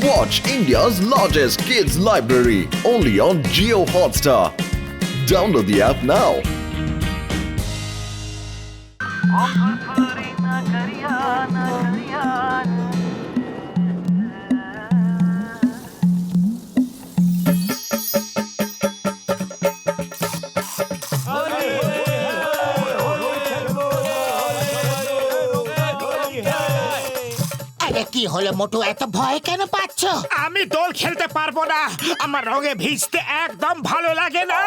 Watch India's largest kids library only on Jio Hotstar. Download the app now. কি হলো মোটু, এত ভয় কেন পাচ্ছ? আমি দোল খেলতে পারবো না, আমার রঙে ভিজতে একদম ভালো লাগে না।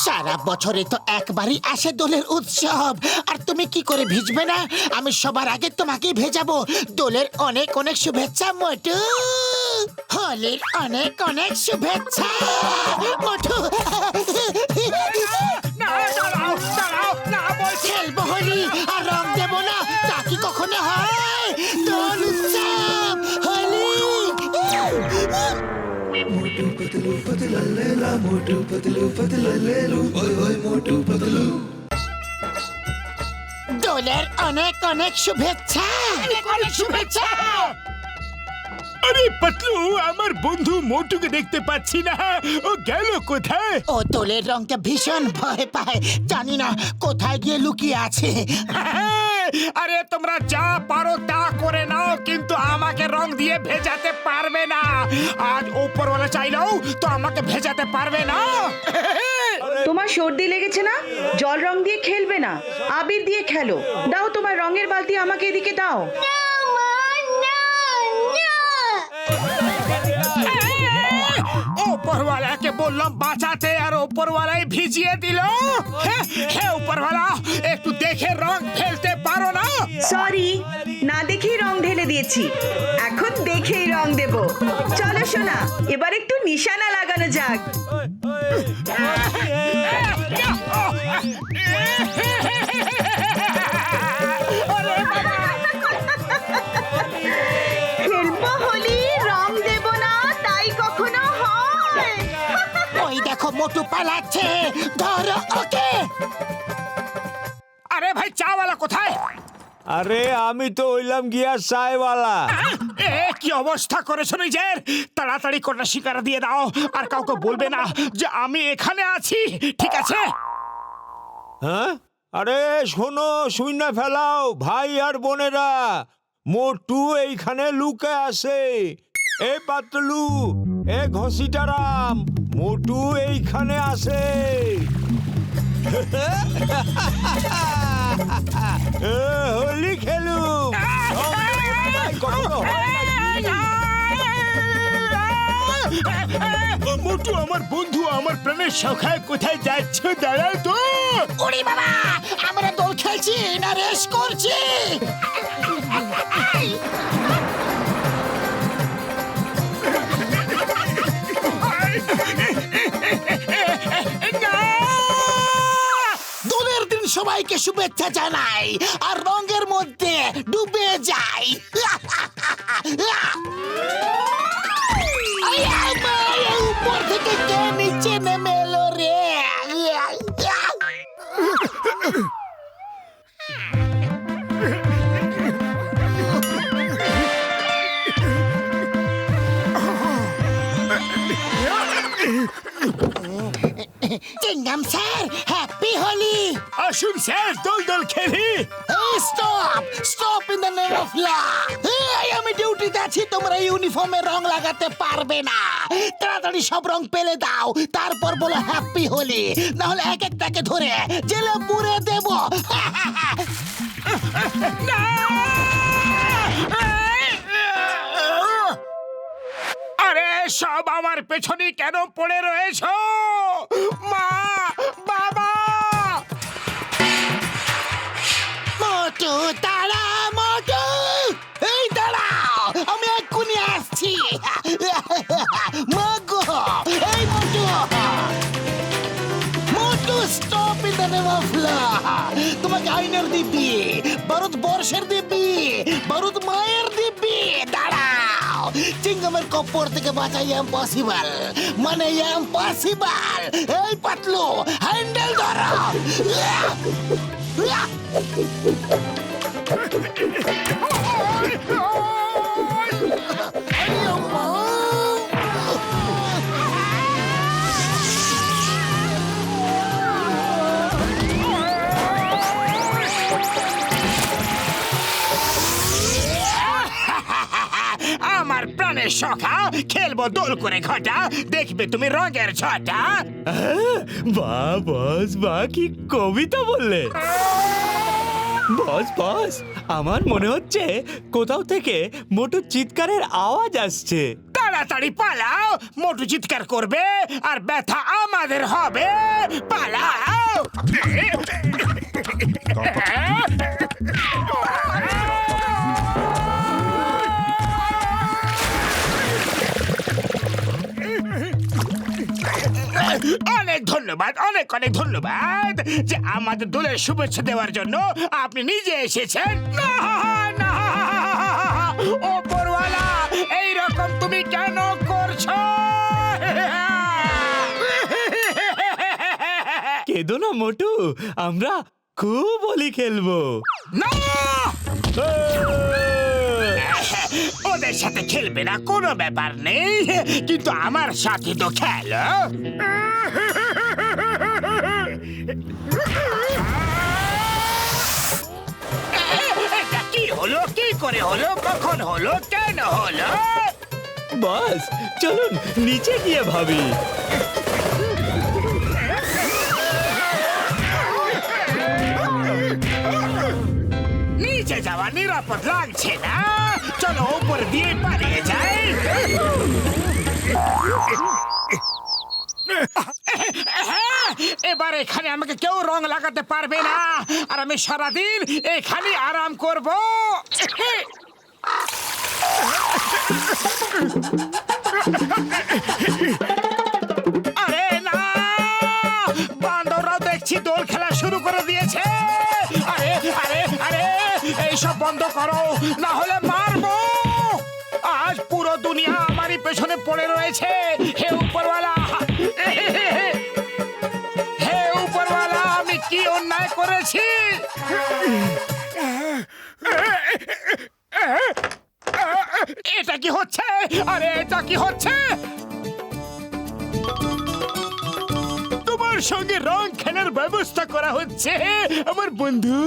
সারা বছরে তো একবারই আসে দোলের উৎসব, আর তুমি কি করে ভিজবে না? আমি সবার আগে তোমাকে ভেজাবো। দোলের অনেক অনেক শুভেচ্ছা মোটু, হোলির অনেক অনেক শুভেচ্ছা মোটু। খেলবো হোলি আর রং দেবো না, তা কি কখনো হয়? দোল উৎসব হোলি। मोटू पतलू पतला लेला मोटू पतलू पतला लेलू ओए ओए मोटू पतलू দোলের অনেক অনেক শুভেচ্ছা। শুভেচ্ছা। আরে পাতলু, আমার বন্ধু মোটুকে দেখতে পাচ্ছি না, ও গেল কোথায়? ও দোলের রংকে ভীষণ ভয় পায়, জানি না কোথায় গিয়ে লুকিয়ে আছে। আরে তোমরা যা পারো তা করে নাও, কিন্তু আমাকে রং দিয়ে ভেজাতে পারবে না। আজ উপরওয়ালা চাইলেও তো আমাকে ভেজাতে পারবে না। তোমার সর্দি লেগেছে না? জল রং দিয়ে খেলবে না, আবির দিয়ে খেলো। দাও তোমার রঙের বালতি আমাকে এদিকে দাও। উপরওয়ালাকে বললাম বাঁচাতে, আর উপরওয়ালাই ভিজিয়ে দিল। হে উপরওয়ালা, একটু দেখে রং ফেলতে পারো না? সরি, না দেখেই রং ঢেলে দিয়েছি, এখন দেখেই রং দেব। চলো সোনা, এবার একটু নিশানা লাগানো যাক। খেলবো হোলি, রং দেব না, তাই কখনো হয়? ওই দেখো মোটু পালাচ্ছে, ধরো ওকে। আরে ভাই, চাওয়ালা কোথায়? আরে আমি তো হইলাম গিয়া চায়ওয়ালা। কি অবস্থা করেছো নিজের? তাড়াতাড়ি করে শিকারা দিয়ে দাও, আর কাউকে বলবে না যে আমি এখানে আছি, ঠিক আছে? হ্যাঁ, আরে শোনো, শুইনা ফেলাও ভাই আর বোনেরা, মোটু এইখানে লুকে আছে। এ পাতলু, এ ঘসিটারাম, মোটু এইখানে আছে। হোলি খেলু। মোটু আমার বন্ধু, আমার প্রাণের সখায়, কোথায় যাচ্ছ? দাঁড়াও তো। ওরে বাবা, আমরা দোল খেলছি না রেস করছি? দোলের দিন সবাইকে শুভেচ্ছা জানাই, আর রঙের মধ্যে ডুবে যাই। উপর থেকে কে নিচে নেমে এলো রে? চিংগাম স্যার, হ্যাপি হোলি। আসুন স্যার, দোল দোল খেলি। Stop stop in the name of law. আমি ডিউটিতে আছি, তোমরা ইউনিফর্মে রং লাগাতে পারবে না। তাড়াতাড়ি সব রং পেলে দাও, তারপর বলো হ্যাপি হোলি, না হলে এক একটাকে ধরে জেলে পুরে দেব। আরে সব আমার পেছনে কেন পড়ে রয়েছো? মা, বাবা। মোটু দাঁড়া, মোটু এই দাঁড়াও, আমি এক্ষুনি আসছি। মাগো, এই Motu, Motu stop in the name of law. তোমাকে আইনের দিব্যি, ভারতবর্ষের দিব্যি, ভারত মায়ের দিব্যি, দাঁড়াও। চিংগামের কপ্পর থেকে বাঁচা ইম্পসিবল, মানে ইম্পসিবল। এই পাতলু, হ্যান্ডেল ধরো। আমার প্রাণের সখা খেলবো দোল করে ঘটা দেখবে তুমি রঙের ছটা বাহ বস বাহ কি কবিতা বললে বস বস আমার মনে হচ্ছে কোথাও থেকে মোটু চিৎকারের আওয়াজ আসছে তাড়াতাড়ি পালাও মোটু চিৎকার করবে আর ব্যথা আমাদের হবে পালাও অনেক ধন্যবাদ অনেক অনেক ধন্যবাদ যে আমাদের দোলের শুভেচ্ছা দেওয়ার জন্য আপনি নিজে এসেছেন না না ওপরওয়ালা এইরকম তুমি কেন করছো কেঁদো না মোটু আমরা খুব হোলি খেলবো না ওদের সাথে খেলবে না কোনো ব্যাপার নেই কিন্তু আমার সাথে তো খেলো এটা কি হলো কি করে হলো কখন হলো কেন হলো বস চলুন নিচে গিয়ে ভাবি নিচে যাওয়া নিরাপদ লাগছে না চলো উপর দিয়ে পালিয়ে যাই এবার এখানে আমাকে কেউ রং লাগাতে পারবে না আর আমি সারাদিন এখানে আরাম করব আরে না বান্দররাও দেখছি দোল খেলা শুরু করে দিয়েছে আরে আরে আরে এইসব বন্ধ করো না হলে মারবো আজ পুরো দুনিয়া আমারই পেছনে পড়ে রয়েছে হে উপরওয়ালা হে উপরওয়ালা আমি কি অন্যায় করেছি এটা কি হচ্ছে আরে এটা কি হচ্ছে তোমার সঙ্গে রং খেলার ব্যবস্থা করা হচ্ছে আমার বন্ধু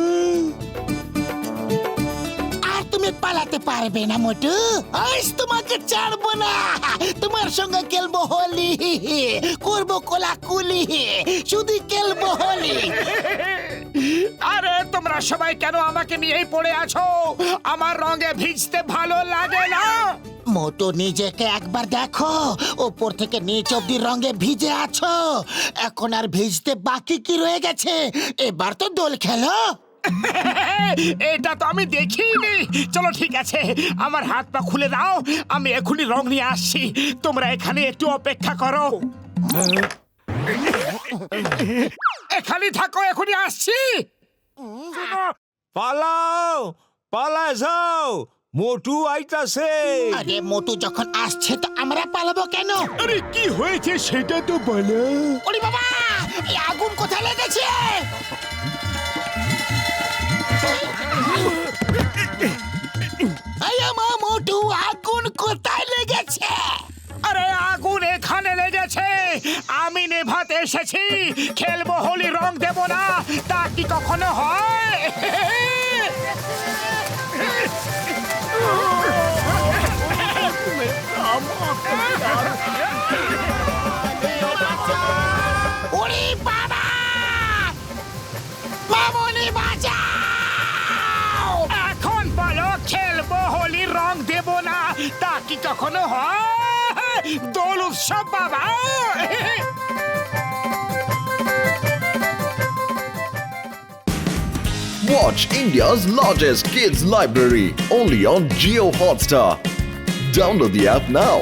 আর তুমি পালাতে পারবে না মোটু আজ তোমাকে ছাড়বো না তোমার সঙ্গে খেলবো হোলি করবো কোলাকুলি শুধু খেলবো হোলি আরে তোমরা সবাই কেন আমাকে নিয়েই পড়ে আছো আমার রঙে ভিজতে ভালো লাগে না মোটু নিজেকে একবার দেখো ওপর থেকে নিচ অব্দি রঙে ভিজে আছো এখন আর ভিজতে বাকি কি রয়ে গেছে এবার তো দোল খেলো এটা তো আমি দেখিনি চলো ঠিক আছে আমার হাত পা খুলে দাও আমি এখনই রং নিয়ে আসছি তোমরা এখানে একটু অপেক্ষা করো এখানে থাকো এখনই আসছি পালাও পালা যাও মোটু আইতাছে আরে মোটু যখন আসছে তো আমরা পালাবো কেন আরে কি হয়েছে সেটা তো বলো ওরে বাবা এই আগুন কোথায় লেগেছে এই আমার মোটু আগুন কোথায় লেগেছে আরে আগুন এখানে লেগেছে আমি নেভাতে এসেছি খেলবো হোলি রং দেব না তা কি কখনো হয় ওরে বাবা মামনি বাঁচাও এখন বলো খেলবো হোলি রং দেব না তা কি কখনো হয় দোল উৎসব বাবা Watch India's largest kids library only on Geo Hotstar. Download the app now.